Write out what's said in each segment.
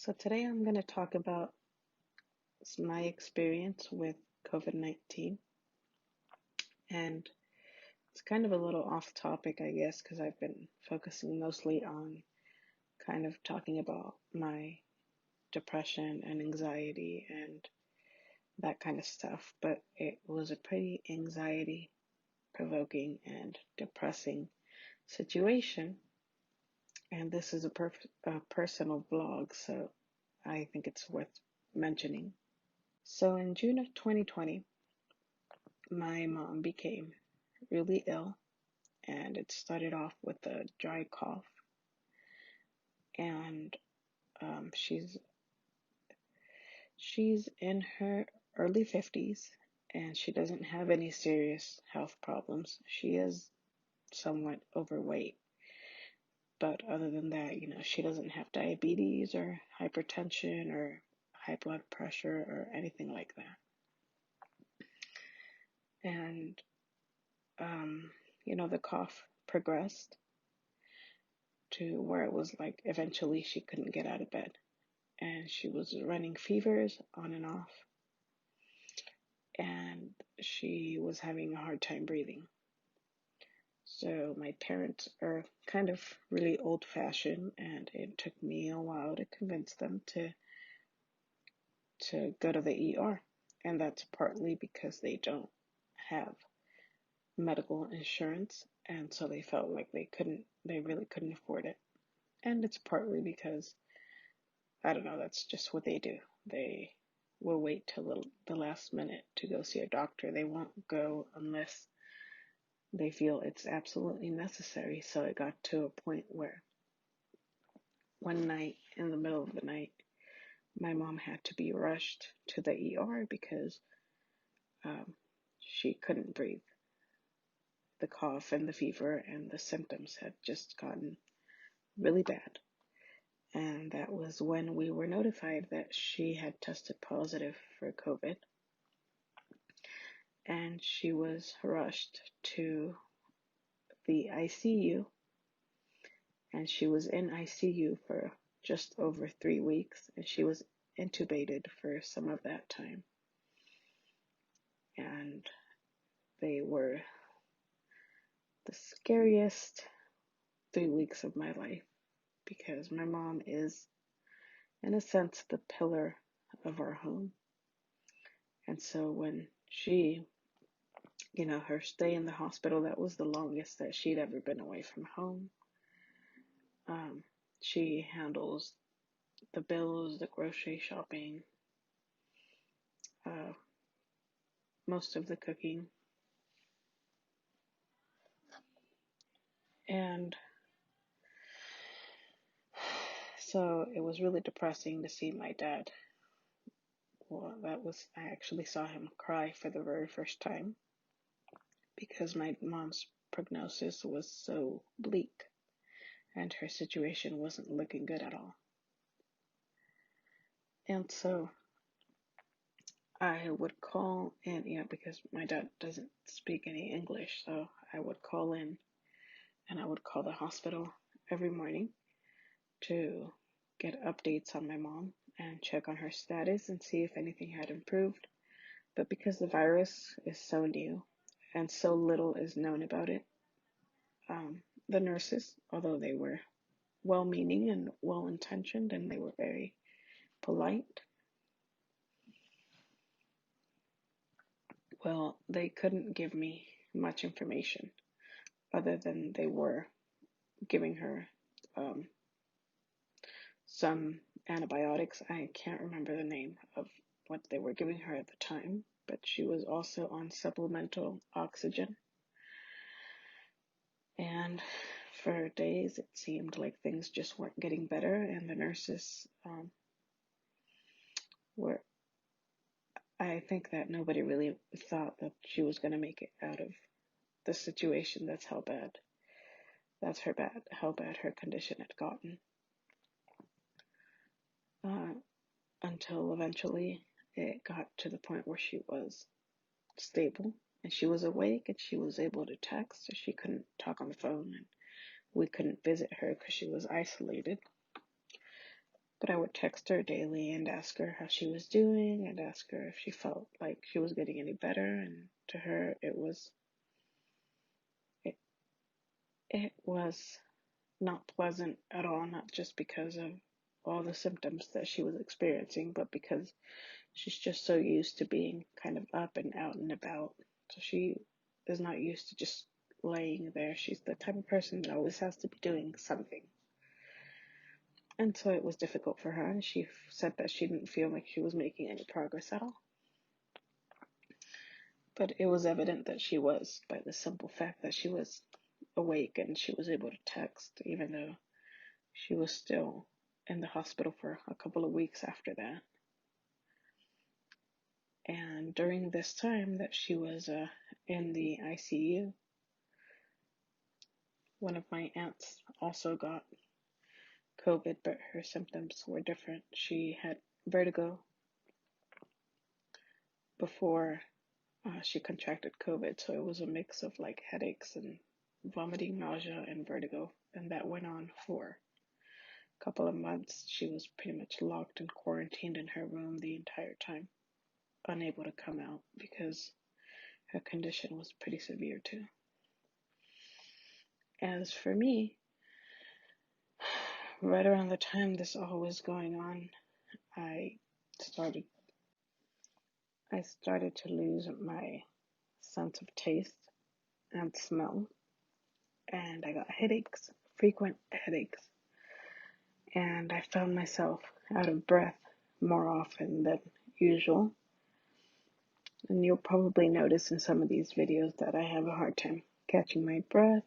So today I'm going to talk about my experience with COVID-19, and it's kind of a little off topic, I guess, because I've been focusing mostly on kind of talking about my depression and anxiety and that kind of stuff, but it was a pretty anxiety provoking and depressing situation, and this is a personal vlog, so I think it's worth mentioning. So in June of 2020, my mom became really ill, and it started off with a dry cough, and she's in her early 50s, and she doesn't have any serious health problems. She is somewhat overweight, but other than that, she doesn't have diabetes or hypertension or high blood pressure or anything like that. And the cough progressed to where it was like eventually she couldn't get out of bed, and she was running fevers on and off, and she was having a hard time breathing. So my parents are kind of really old-fashioned, and it took me a while to convince them to go to the ER, and that's partly because they don't have medical insurance, and so they felt like they really couldn't afford it. And it's partly because, I don't know, that's just what they do. They will wait till the last minute to go see a doctor. They won't go unless they feel it's absolutely necessary. So it got to a point where one night, in the middle of the night, my mom had to be rushed to the ER because she couldn't breathe. The cough and the fever and the symptoms had just gotten really bad. And that was when we were notified that she had tested positive for COVID. And she was rushed to the ICU. And she was in ICU for just over 3 weeks. And she was intubated for some of that time. And they were the scariest 3 weeks of my life, because my mom is, in a sense, the pillar of our home. And so when she, her stay in the hospital, that was the longest that she'd ever been away from home. She handles the bills, the grocery shopping, most of the cooking. And so it was really depressing to see my dad. Well, I actually saw him cry for the very first time, because my mom's prognosis was so bleak and her situation wasn't looking good at all. And so I would call in, because my dad doesn't speak any English, so I would call in and I would call the hospital every morning to get updates on my mom and check on her status and see if anything had improved. But because the virus is so new and so little is known about it, the nurses, although they were well-meaning and well-intentioned and they were very polite, well, they couldn't give me much information other than they were giving her some antibiotics. I can't remember the name of what they were giving her at the time, but she was also on supplemental oxygen. And for days, it seemed like things just weren't getting better, and the nurses I think that nobody really thought that she was going to make it out of the situation. That's how bad her condition had gotten. Until eventually it got to the point where she was stable and she was awake and she was able to text. She couldn't talk on the phone, and we couldn't visit her because she was isolated. But I would text her daily and ask her how she was doing and ask her if she felt like she was getting any better. And to her, it, it was not pleasant at all, not just because of all the symptoms that she was experiencing, but because she's just so used to being kind of up and out and about. So she is not used to just laying there. She's the type of person that always has to be doing something. And so it was difficult for her, and she said that she didn't feel like she was making any progress at all. But it was evident that she was, by the simple fact that she was awake and she was able to text, even though she was still in the hospital for a couple of weeks after that. And during this time that she was in the ICU, one of my aunts also got COVID, but her symptoms were different. She had vertigo before she contracted COVID, so it was a mix of like headaches and vomiting, nausea, and vertigo, and that went on for a couple of months. She was pretty much locked and quarantined in her room the entire time, unable to come out because her condition was pretty severe too. As for me, right around the time this all was going on, I started to lose my sense of taste and smell, and I got headaches, frequent headaches, and I found myself out of breath more often than usual. And you'll probably notice in some of these videos that I have a hard time catching my breath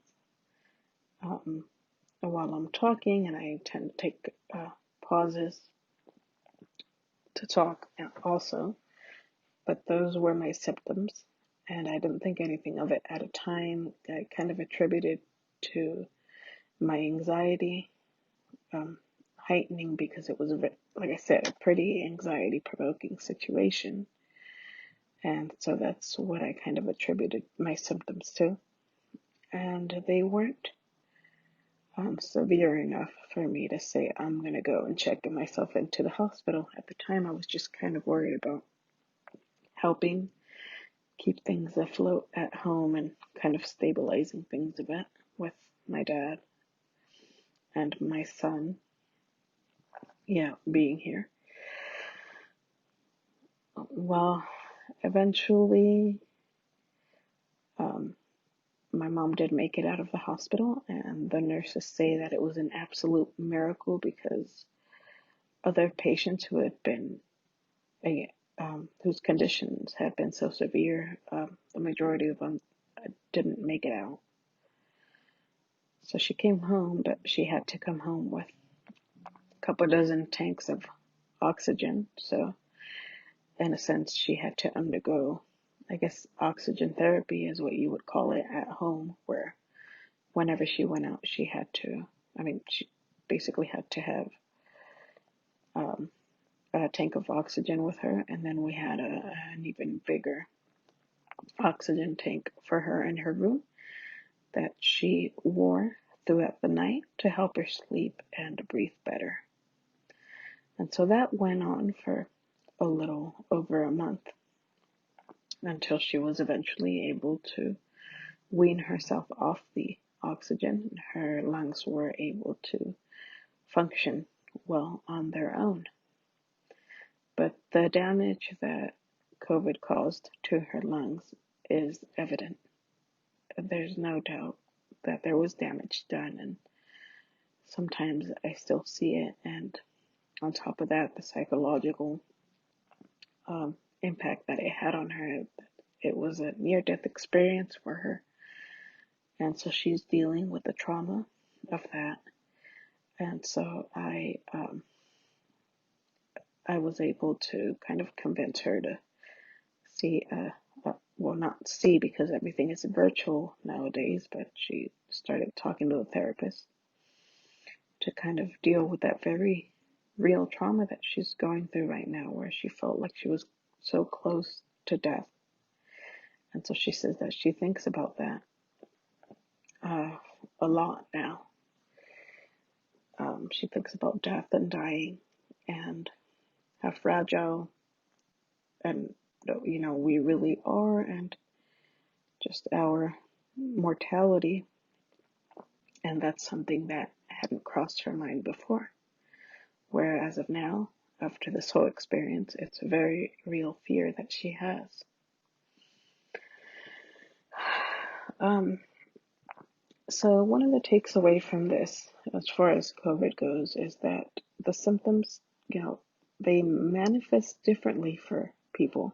while I'm talking, and I tend to take pauses to talk also. But those were my symptoms, and I didn't think anything of it at a time. I kind of attributed to my anxiety heightening because it was, like I said, a pretty anxiety-provoking situation. And so that's what I kind of attributed my symptoms to. And they weren't severe enough for me to say I'm going to go and check myself into the hospital. At the time, I was just kind of worried about helping keep things afloat at home and kind of stabilizing things a bit with my dad and my son, being here. Well, eventually, my mom did make it out of the hospital, and the nurses say that it was an absolute miracle because other patients who had been, whose conditions had been so severe, the majority of them didn't make it out. So she came home, but she had to come home with a couple dozen tanks of oxygen. So in a sense, she had to undergo, I guess, oxygen therapy is what you would call it at home, where whenever she went out, she basically had to have a tank of oxygen with her, and then we had an even bigger oxygen tank for her in her room that she wore throughout the night to help her sleep and breathe better. And so that went on for a little over a month until she was eventually able to wean herself off the oxygen. Her lungs were able to function well on their own. But the damage that COVID caused to her lungs is evident. There's no doubt that there was damage done, and sometimes I still see it. And on top of that, the psychological impact that it had on her, it was a near-death experience for her. And so she's dealing with the trauma of that. And so I was able to kind of convince her to see, well, not see because everything is virtual nowadays, but she started talking to a therapist to kind of deal with that very real trauma that she's going through right now, where she felt like she was so close to death. And so she says that she thinks about that a lot now. She thinks about death and dying how fragile and we really are, and just our mortality. And that's something that hadn't crossed her mind before. Where as of now, after this whole experience, it's a very real fear that she has. So one of the takes away from this, as far as COVID goes, is that the symptoms, they manifest differently for people.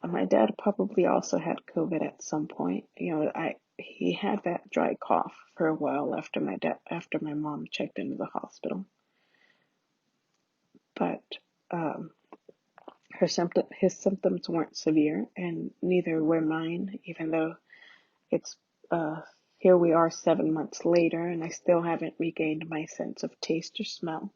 My dad probably also had COVID at some point. He had that dry cough for a while after my mom checked into the hospital. But his symptoms weren't severe, and neither were mine. Even though it's here we are 7 months later, and I still haven't regained my sense of taste or smell.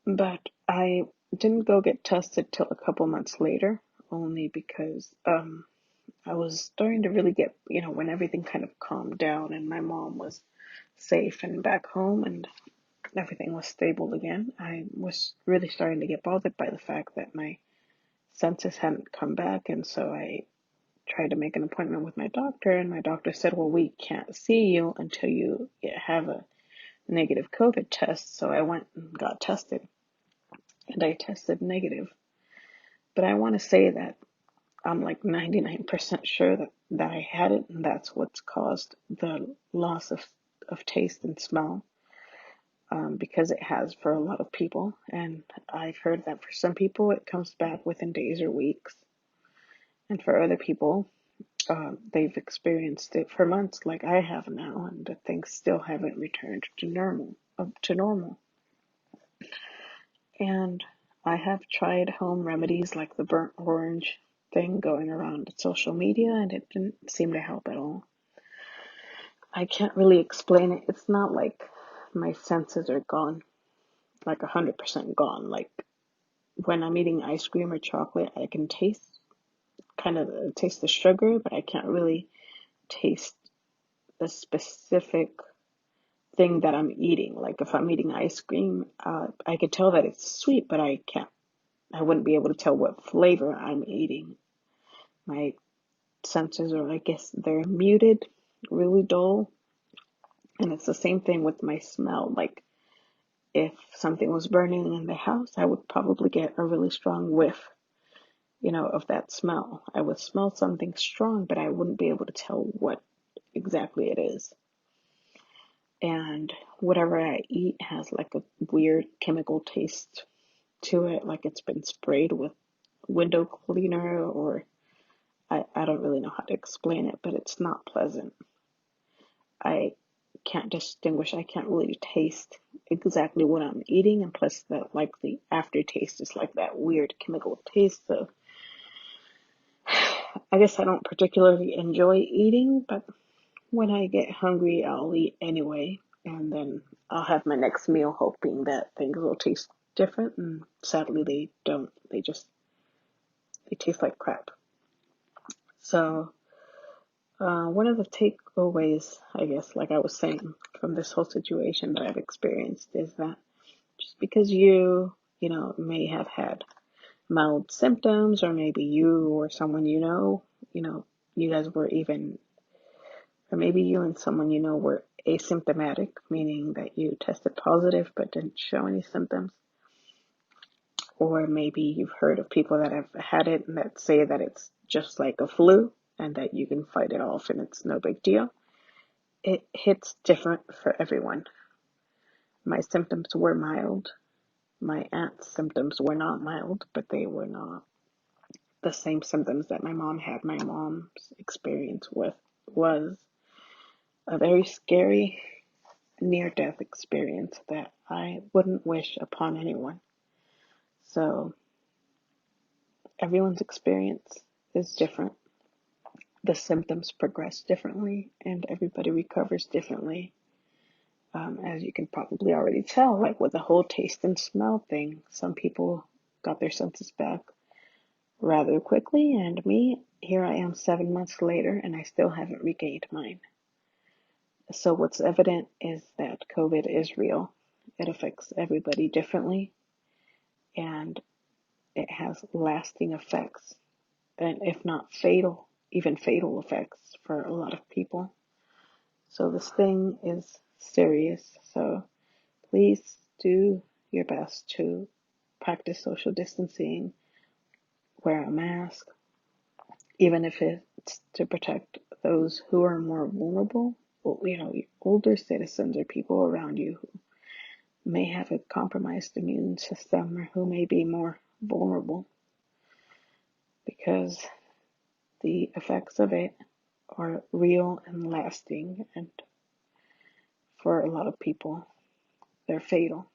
But I didn't go get tested till a couple months later, only because I was starting to really get, when everything kind of calmed down and my mom was safe and back home and everything was stable again, I was really starting to get bothered by the fact that my senses hadn't come back. And so I tried to make an appointment with my doctor, and my doctor said, well, we can't see you until you have a negative COVID test. So I went and got tested, and I tested negative. But I want to say that I'm like 99% sure that I had it, and that's what's caused the loss of taste and smell, because it has for a lot of people. And I've heard that for some people it comes back within days or weeks, and for other people they've experienced it for months like I have now, and the things still haven't returned to normal. And I have tried home remedies like the burnt orange thing going around social media, and it didn't seem to help at all. I can't really explain it. It's not like my senses are gone, like 100% gone. Like when I'm eating ice cream or chocolate, I can taste the sugar, but I can't really taste the specific thing that I'm eating. Like if I'm eating ice cream, I could tell that it's sweet, but I wouldn't be able to tell what flavor I'm eating. My senses are, I guess, they're muted, really dull. And it's the same thing with my smell. Like if something was burning in the house, I would probably get a really strong whiff, of that smell. I would smell something strong, but I wouldn't be able to tell what exactly it is. And whatever I eat has like a weird chemical taste to it, like it's been sprayed with window cleaner, or I don't really know how to explain it, but it's not pleasant. I can't distinguish, I can't really taste exactly what I'm eating, and plus the aftertaste is like that weird chemical taste. So I guess I don't particularly enjoy eating, but when I get hungry, I'll eat anyway, and then I'll have my next meal hoping that things will taste different, and sadly they don't. They taste like crap. So, one of the takeaways, I guess, like I was saying, from this whole situation that I've experienced is that just because may have had mild symptoms, or maybe you or someone you guys were even, or maybe you and someone were asymptomatic, meaning that you tested positive but didn't show any symptoms. Or maybe you've heard of people that have had it and that say that it's just like a flu and that you can fight it off and it's no big deal. It hits different for everyone. My symptoms were mild. My aunt's symptoms were not mild, but they were not the same symptoms that my mom had. My mom's experience was a very scary near-death experience that I wouldn't wish upon anyone. So everyone's experience is different. The symptoms progress differently, and everybody recovers differently. As you can probably already tell, like with the whole taste and smell thing, some people got their senses back rather quickly, and me, here I am 7 months later, and I still haven't regained mine. So what's evident is that COVID is real. It affects everybody differently. and it has lasting effects, and if not fatal, even fatal effects for a lot of people. So this thing is serious. So please do your best to practice social distancing, wear a mask, even if it's to protect those who are more vulnerable. Well, older citizens or people around you who may have a compromised immune system or who may be more vulnerable, because the effects of it are real and lasting, and for a lot of people, they're fatal.